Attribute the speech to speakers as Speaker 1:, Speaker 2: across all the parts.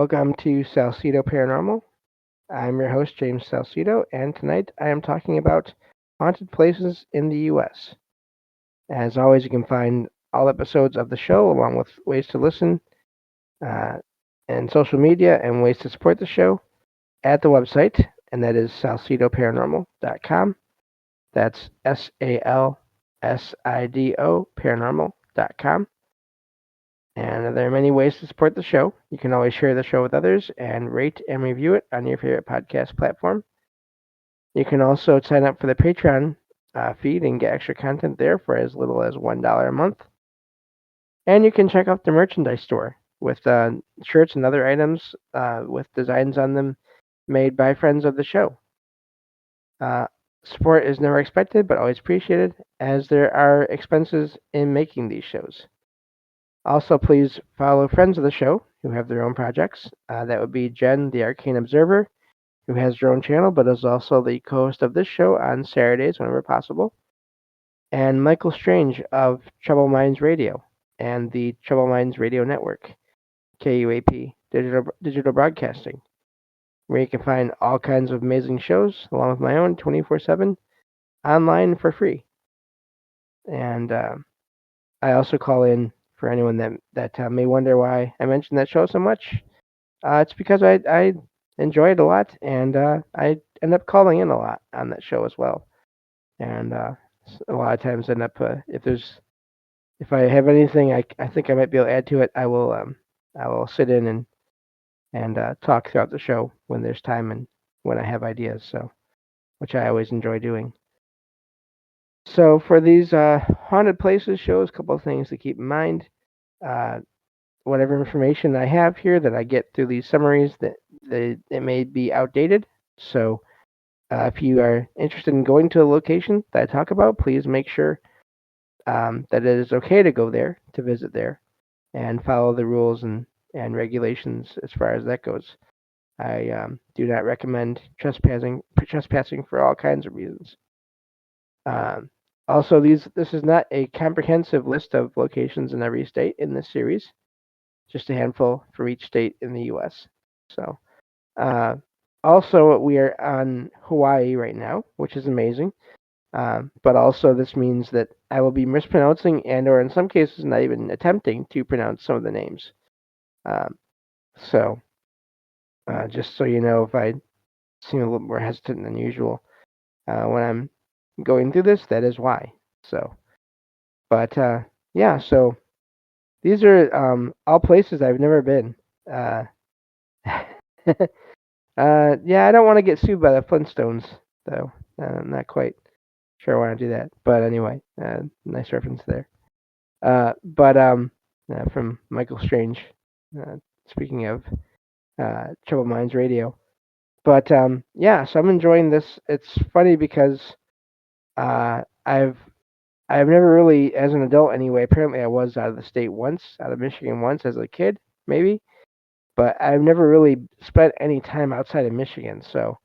Speaker 1: Welcome to Salsido Paranormal. I'm your host, James Salsido, and tonight I am talking about haunted places in the U.S. As always, you can find all episodes of the show along with ways to listen uh, and social media and ways to support the show at the website, and that is salsidoparanormal.com. That's SALSIDO paranormal.com. And there are many ways to support the show. You can always share the show with others and rate and review it on your favorite podcast platform. You can also sign up for the Patreon feed and get extra content there for as little as $1 a month. And you can check out the merchandise store with shirts and other items with designs on them made by friends of the show. Uh, Support is never expected but always appreciated, as there are expenses in making these shows. Also, please follow friends of the show who have their own projects. That would be Jen, the Arcane Observer, who has her own channel but is also the co-host of this show on Saturdays whenever possible, and Michael Strange of Trouble Minds Radio and the Trouble Minds Radio Network, KUAP, Digital Broadcasting, where you can find all kinds of amazing shows along with my own 24/7 online for free. And I also call in for anyone that may wonder why I mention that show so much. It's because I enjoy it a lot, and I end up calling in a lot on that show as well. And a lot of times end up if I have anything I think I might be able to add to it, I will sit in and talk throughout the show when there's time and when I have ideas. So, which I always enjoy doing. So for these haunted places shows, a couple of things to keep in mind. Uh, whatever information I have here that I get through these summaries, that it may be outdated. So if you are interested in going to a location that I talk about, please make sure that it is okay to go there, to visit there, and follow the rules and regulations as far as that goes. I do not recommend trespassing for all kinds of reasons. Um, Also, this is not a comprehensive list of locations in every state in this series, just a handful for each state in the U.S. So, uh, also, we are on Hawaii right now, which is amazing. But also, this means that I will be mispronouncing and/or in some cases, not even attempting to pronounce some of the names. Um, so, just so you know, if I seem a little more hesitant than usual when I'm going through this, that is why. So, but yeah, so these are all places I've never been. Uh, yeah, I don't want to get sued by the Flintstones, though. I'm not quite sure I want to do that. But anyway, nice reference there. But from Michael Strange, uh, speaking of Trouble Minds Radio. But yeah, so I'm enjoying this. It's funny because uh, I've I've never really, as an adult anyway. Apparently, I was out of the state once, out of Michigan once as a kid, maybe. But I've never really spent any time outside of Michigan. So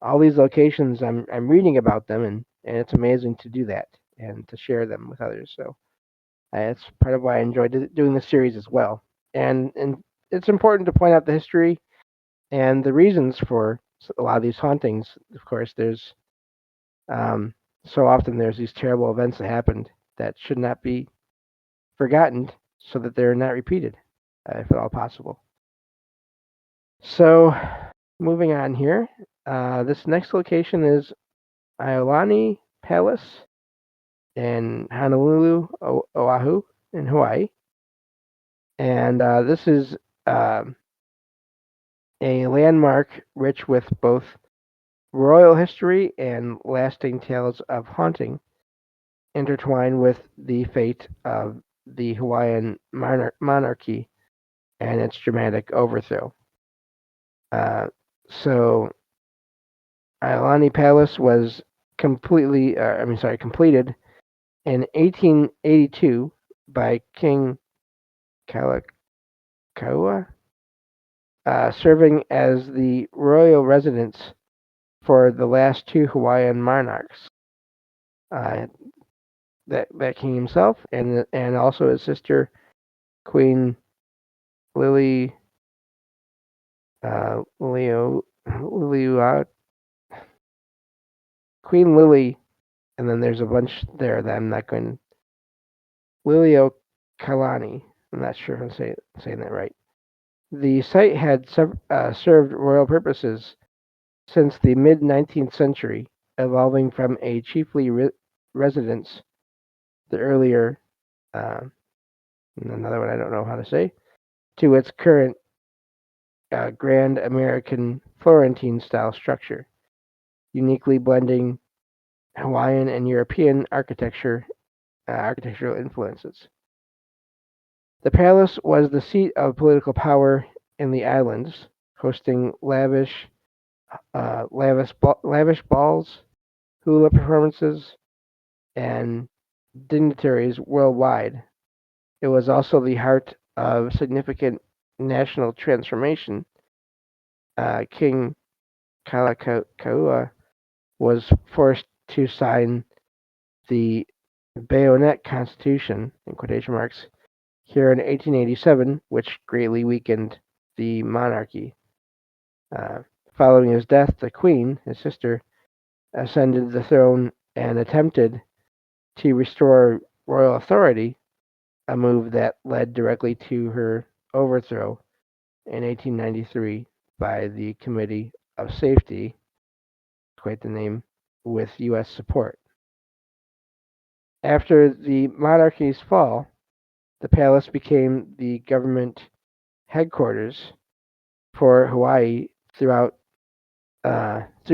Speaker 1: all these locations, I'm reading about them, and it's amazing to do that and to share them with others. So it's part of why I enjoyed doing the series as well. And it's important to point out the history and the reasons for a lot of these hauntings. Of course, there's um, so often there's these terrible events that happened that should not be forgotten, so that they're not repeated, if at all possible. So, moving on here, this next location is Iolani Palace in Honolulu, Oahu, in Hawaii, and this is a landmark rich with both royal history and lasting tales of haunting, intertwined with the fate of the Hawaiian monarchy and its dramatic overthrow. So, Iolani Palace was completed in 1882 by King Kalakaua, serving as the royal residence for the last two Hawaiian monarchs, uh, that king himself and also his sister Queen Lily Queen Lily, and then there's a bunch there that I'm not going. Lilio Kalani. I'm not sure if I'm saying that right. The site had served royal purposes since the mid 19th century, evolving from a chiefly residence, the earlier, uh, another one I don't know how to say, to its current grand American Florentine style structure, uniquely blending Hawaiian and European architectural influences. The palace was the seat of political power in the islands, hosting lavish balls, hula performances, and dignitaries worldwide. It was also the heart of significant national transformation. King Kalakaua was forced to sign the Bayonet Constitution, in quotation marks, here in 1887, which greatly weakened the monarchy. Uh, Following his death, the Queen, his sister, ascended the throne and attempted to restore royal authority, a move that led directly to her overthrow in 1893 by the Committee of Safety, quite the name, with U.S. support. After the monarchy's fall, the palace became the government headquarters for Hawaii through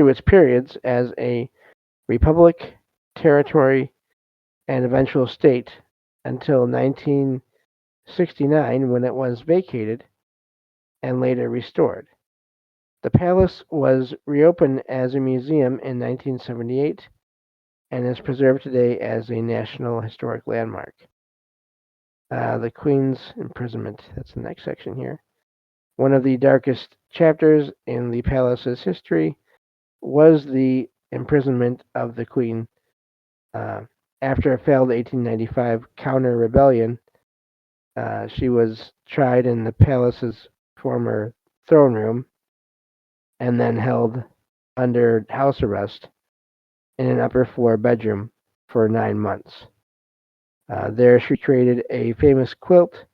Speaker 1: its periods as a republic, territory, and eventual state until 1969 when it was vacated and later restored. The palace was reopened as a museum in 1978 and is preserved today as a National Historic Landmark. The Queen's imprisonment, that's the next section here. One of the darkest chapters in the palace's history was the imprisonment of the Queen. After a failed 1895 counter rebellion, she was tried in the palace's former throne room and then held under house arrest in an upper floor bedroom for 9 months. There, she created a famous quilt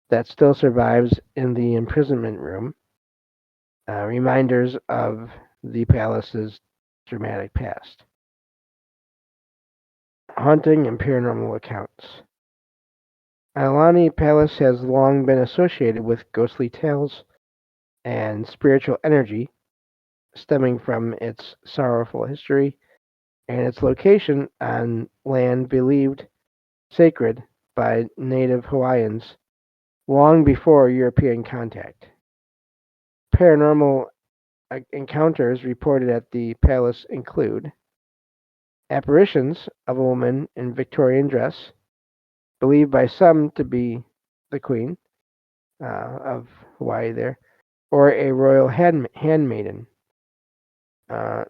Speaker 1: that still survives in the imprisonment room, reminders of the palace's dramatic past. Haunting and paranormal accounts. Aulani Palace has long been associated with ghostly tales and spiritual energy stemming from its sorrowful history and its location on land believed sacred by native Hawaiians long before European contact. Paranormal encounters reported at the palace include apparitions of a woman in Victorian dress, believed by some to be the Queen of Hawaii there, or a royal handmaiden.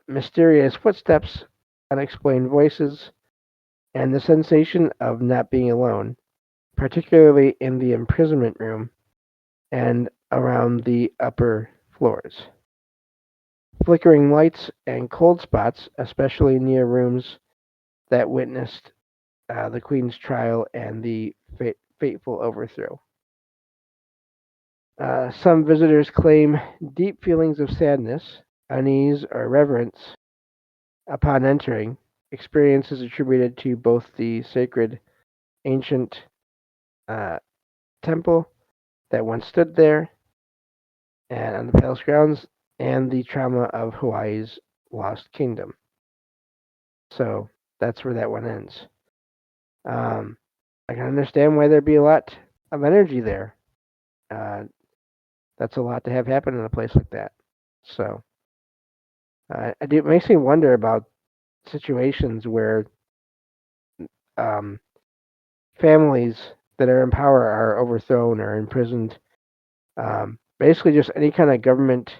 Speaker 1: Mysterious footsteps, unexplained voices, and the sensation of not being alone, particularly in the imprisonment room and around the upper floors. Flickering lights and cold spots, especially near rooms that witnessed the Queen's trial and the fateful overthrow. Some visitors claim deep feelings of sadness, unease, or reverence upon entering, experiences attributed to both the sacred ancient uh, temple that once stood there and on the palace grounds and the trauma of Hawaii's lost kingdom. So that's where that one ends. I can understand why there'd be a lot of energy there. Uh, that's a lot to have happen in a place like that. So it makes me wonder about situations where um, families that are in power are overthrown or imprisoned. Basically, just any kind of government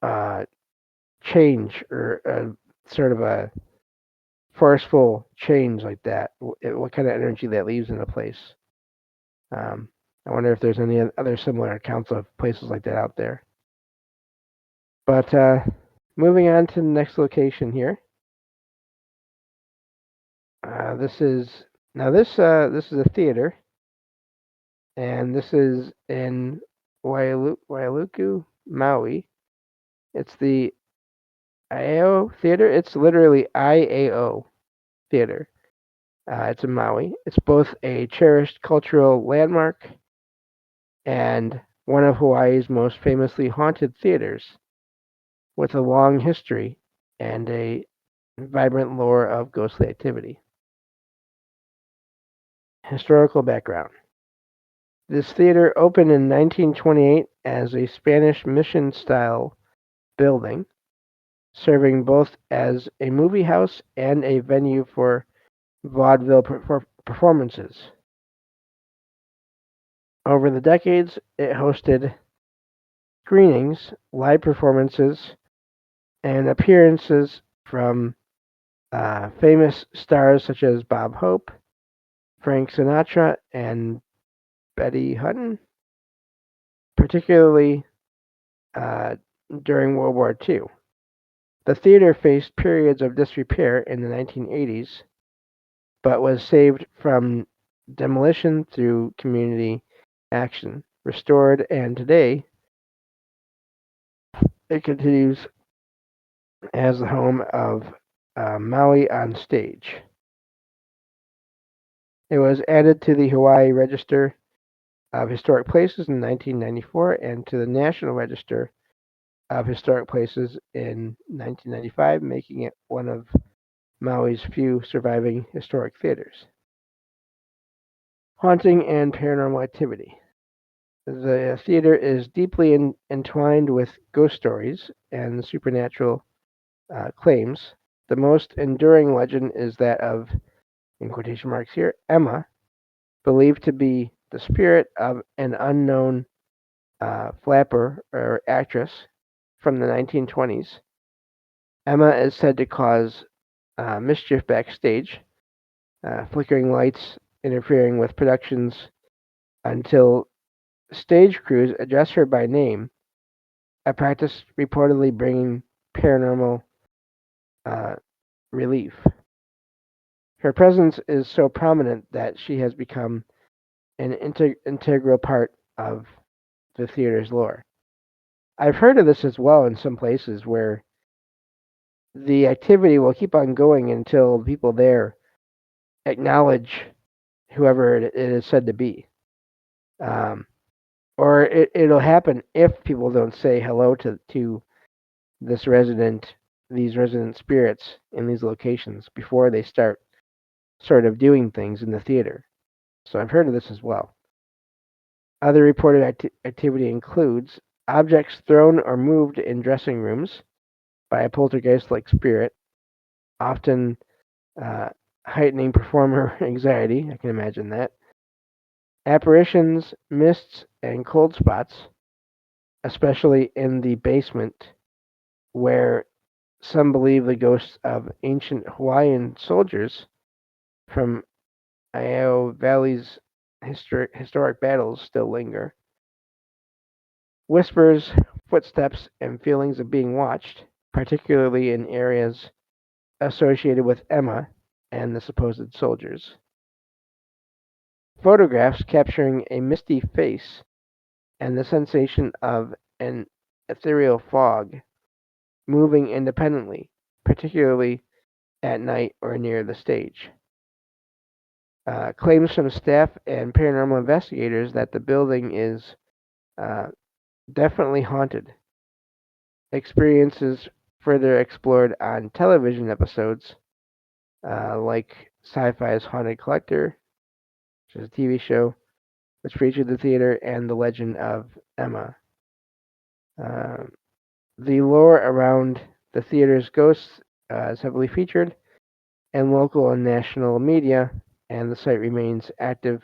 Speaker 1: uh, change or sort of a forceful change like that. What kind of energy that leaves in a place? Um, I wonder if there's any other similar accounts of places like that out there. But moving on to the next location here. This is this is a theater, and this is in Wailuku, Maui. It's the IAO Theater. It's literally IAO Theater. It's in Maui. It's both a cherished cultural landmark and one of Hawaii's most famously haunted theaters, with a long history and a vibrant lore of ghostly activity. Historical background. This theater opened in 1928 as a Spanish mission style building, serving both as a movie house and a venue for vaudeville performances. Over the decades, it hosted screenings, live performances, and appearances from famous stars such as Bob Hope, Frank Sinatra, and Betty Hutton, particularly uh, during World War II. The theater faced periods of disrepair in the 1980s, but was saved from demolition through community action, restored, and today it continues as the home of Maui on Stage. It was added to the Hawaii Register of Historic Places in 1994 and to the National Register of Historic Places in 1995, making it one of Maui's few surviving historic theaters. Haunting and paranormal activity. The theater is deeply entwined with ghost stories and supernatural claims. The most enduring legend is that of, in quotation marks here, Emma, believed to be the spirit of an unknown flapper or actress from the 1920s. Emma is said to cause mischief backstage, flickering lights, interfering with productions until stage crews address her by name, a practice reportedly bringing paranormal uh, relief. Her presence is so prominent that she has become an integral part of the theater's lore. I've heard of this as well in some places where the activity will keep on going until people there acknowledge whoever it is said to be. Um, or it'll happen if people don't say hello to this resident, these resident spirits in these locations before they start sort of doing things in the theater. So I've heard of this as well. Other reported activity includes objects thrown or moved in dressing rooms by a poltergeist-like spirit, often uh, heightening performer anxiety. I can imagine that. Apparitions, mists, and cold spots, especially in the basement, where some believe the ghosts of ancient Hawaiian soldiers from Iao Valley's historic battles still linger. Whispers, footsteps, and feelings of being watched, particularly in areas associated with Emma and the supposed soldiers. Photographs capturing a misty face and the sensation of an ethereal fog moving independently, particularly at night or near the stage. Claims from staff and paranormal investigators that the building is uh, definitely haunted. Experiences further explored on television episodes like Sci-Fi's Haunted Collector, which is a TV show which featured the theater, and The Legend of Emma. Uh, the lore around the theater's ghosts is heavily featured in local and national media, and the site remains active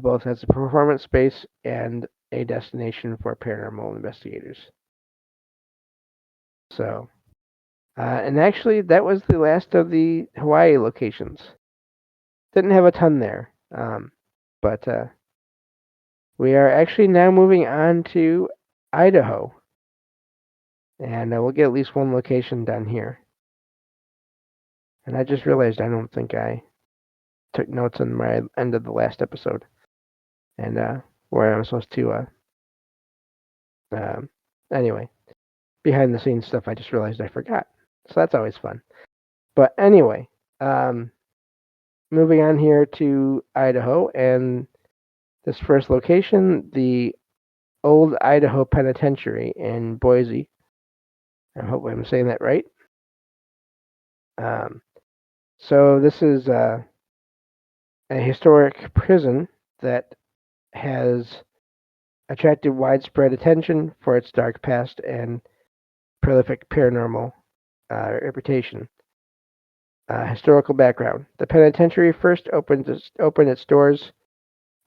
Speaker 1: both as a performance space and a destination for paranormal investigators. So, and actually, that was the last of the Hawaii locations. Didn't have a ton there, but We are actually now moving on to Idaho, and we'll get at least one location done here. And I just realized I don't think I took notes on my end of the last episode, and where I'm supposed to. Um, anyway, behind the scenes stuff, I just realized I forgot. So that's always fun. But anyway, moving on here to Idaho, and this first location, the Old Idaho Penitentiary in Boise. I hope I'm saying that right. Um, so this is a historic prison that has attracted widespread attention for its dark past and prolific paranormal reputation. Historical background: the penitentiary first opened its doors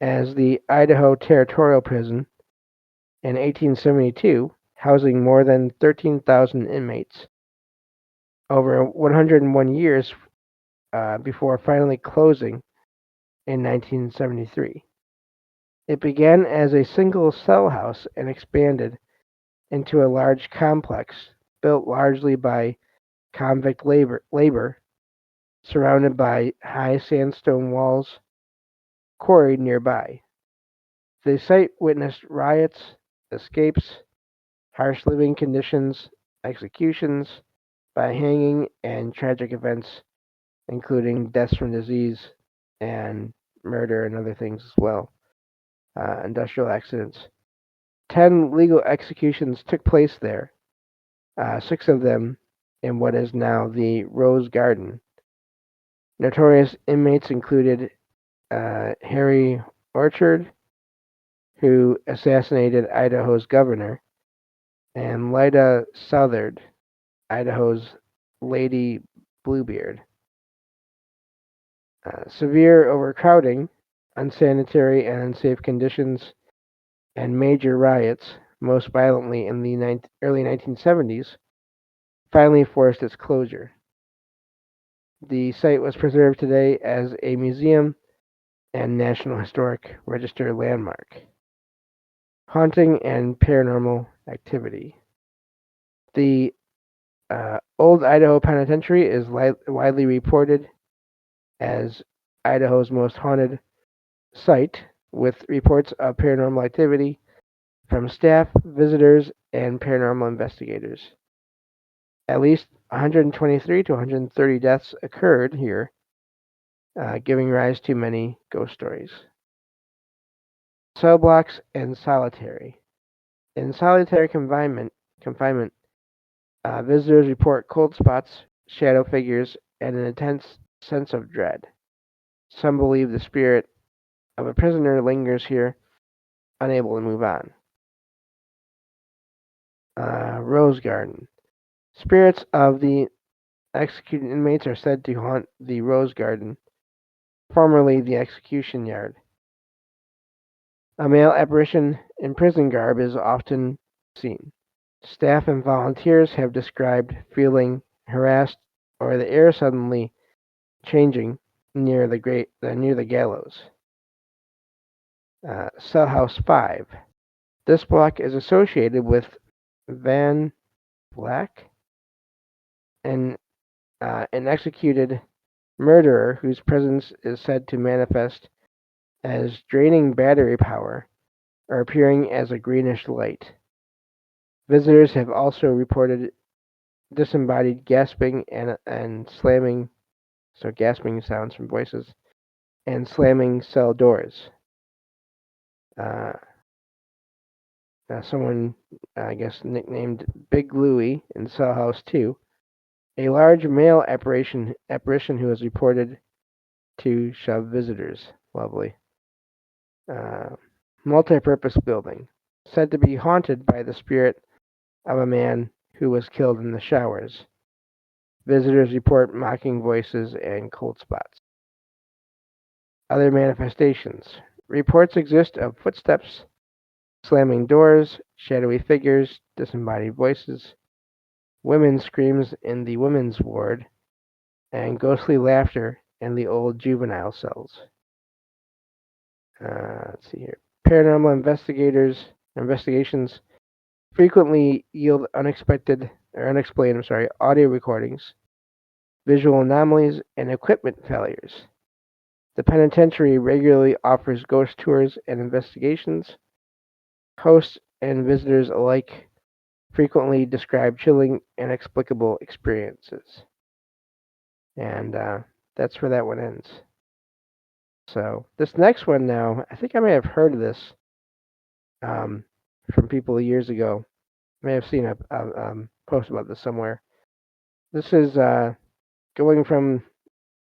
Speaker 1: as the Idaho Territorial Prison in 1872, housing more than 13,000 inmates over 101 years before finally closing in 1973. It began as a single cell house and expanded into a large complex built largely by convict labor surrounded by high sandstone walls quarried nearby. The site witnessed riots, escapes, harsh living conditions, executions by hanging, and tragic events, including deaths from disease and murder and other things as well, industrial accidents. 10 legal executions took place there, 6 of them in what is now the Rose Garden. Notorious inmates included Harry Orchard, who assassinated Idaho's governor, and Lyda Southard, Idaho's Lady Bluebeard. Severe overcrowding, unsanitary and unsafe conditions, and major riots, most violently in the early 1970s, finally forced its closure. The site was preserved today as a museum and National Historic Register landmark. Haunting and paranormal activity. The Old Idaho Penitentiary is widely reported as Idaho's most haunted site, with reports of paranormal activity from staff, visitors, and paranormal investigators. At least 123 to 130 deaths occurred here, giving rise to many ghost stories. Cell blocks and solitary. In solitary confinement, visitors report cold spots, shadow figures, and an intense sense of dread. Some believe the spirit of a prisoner lingers here, unable to move on. Rose Garden. Spirits of the executed inmates are said to haunt the Rose Garden, formerly the execution yard. A male apparition in prison garb is often seen. Staff and volunteers have described feeling harassed or the air suddenly changing near the gallows. Cell House 5. This block is associated with Van Black, an executed murderer whose presence is said to manifest as draining battery power or appearing as a greenish light. Visitors have also reported disembodied gasping and slamming, so gasping sounds from voices, and slamming cell doors. Uh, Someone, I guess, nicknamed Big Louie in Cell House 2, a large male apparition who is reported to shove visitors. Lovely. Multi-purpose building, said to be haunted by the spirit of a man who was killed in the showers. Visitors report mocking voices and cold spots. Other manifestations. Reports exist of footsteps, slamming doors, shadowy figures, disembodied voices, women's screams in the women's ward, and ghostly laughter in the old juvenile cells. Let's see here. Paranormal investigations frequently yield unexplained, audio recordings, visual anomalies, and equipment failures. The penitentiary regularly offers ghost tours and investigations. Hosts and visitors alike frequently describe chilling, inexplicable experiences. And that's where that one ends. So this next one now, I think I may have heard of this um, from people years ago. I may have seen a post about this somewhere. This is going from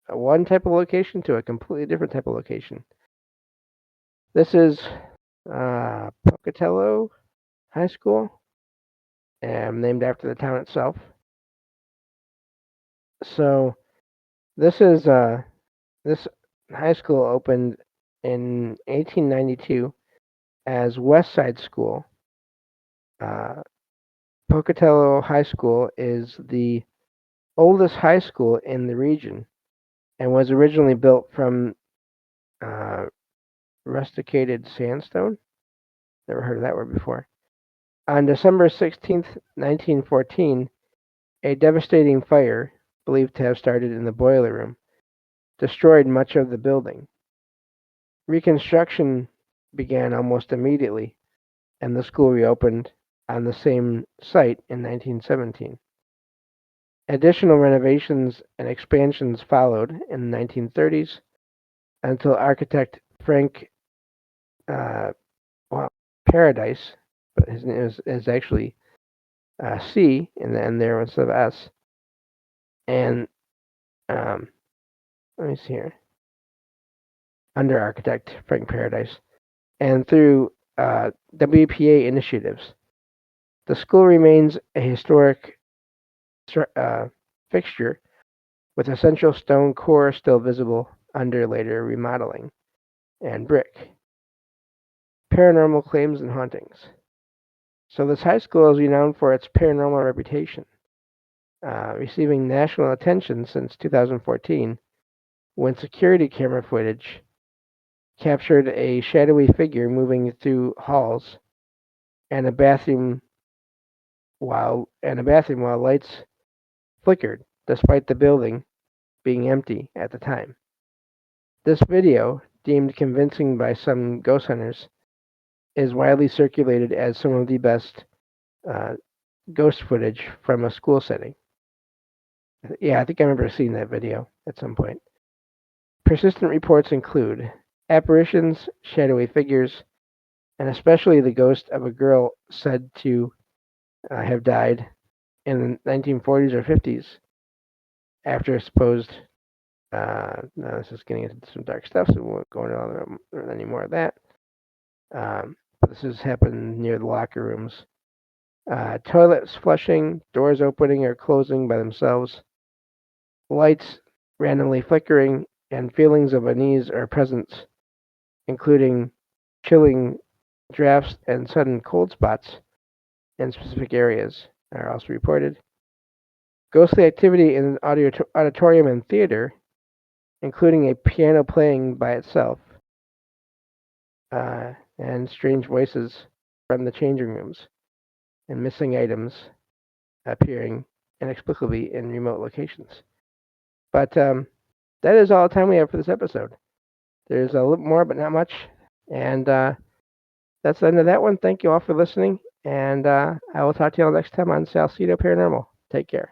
Speaker 1: one type of location to a completely different type of location. This is Pocatello High School, and named after the town itself. So this is this high school opened in 1892 as West Side School. Uh, Pocatello High School is the oldest high school in the region and was originally built from uh, rusticated sandstone. Never heard of that word before. On December 16th, 1914, a devastating fire, believed to have started in the boiler room, destroyed much of the building. Reconstruction began almost immediately, and the school reopened on the same site in 1917. Additional renovations and expansions followed in the 1930s until architect Frank uh, well, Paradise, but his name is actually C in the end there instead of S. And let me see here. Under architect Frank Paradise, and through WPA initiatives, the school remains a historic fixture with a central stone core still visible under later remodeling and brick. Paranormal claims and hauntings. So this high school is renowned for its paranormal reputation, receiving national attention since 2014 when security camera footage captured a shadowy figure moving through halls and a bathroom while lights flickered despite the building being empty at the time. This video, deemed convincing by some ghost hunters, is widely circulated as some of the best uh, ghost footage from a school setting. Yeah, I think I remember seeing that video at some point. Persistent reports include apparitions, shadowy figures, and especially the ghost of a girl said to have died in the 1940s or 50s after a supposed. Now this is getting into some dark stuff, so we won't go into any more of that. But this has happened near the locker rooms. Toilets flushing, doors opening or closing by themselves, lights randomly flickering, and feelings of unease or presence, including chilling drafts and sudden cold spots in specific areas, are also reported. Ghostly activity in an auditorium and theater, including a piano playing by itself, and strange voices from the changing rooms, and missing items appearing inexplicably in remote locations. But that is all the time we have for this episode. There's a little more, but not much. And that's the end of that one. Thank you all for listening. And I will talk to you all next time on Salsidoparanormal. Take care.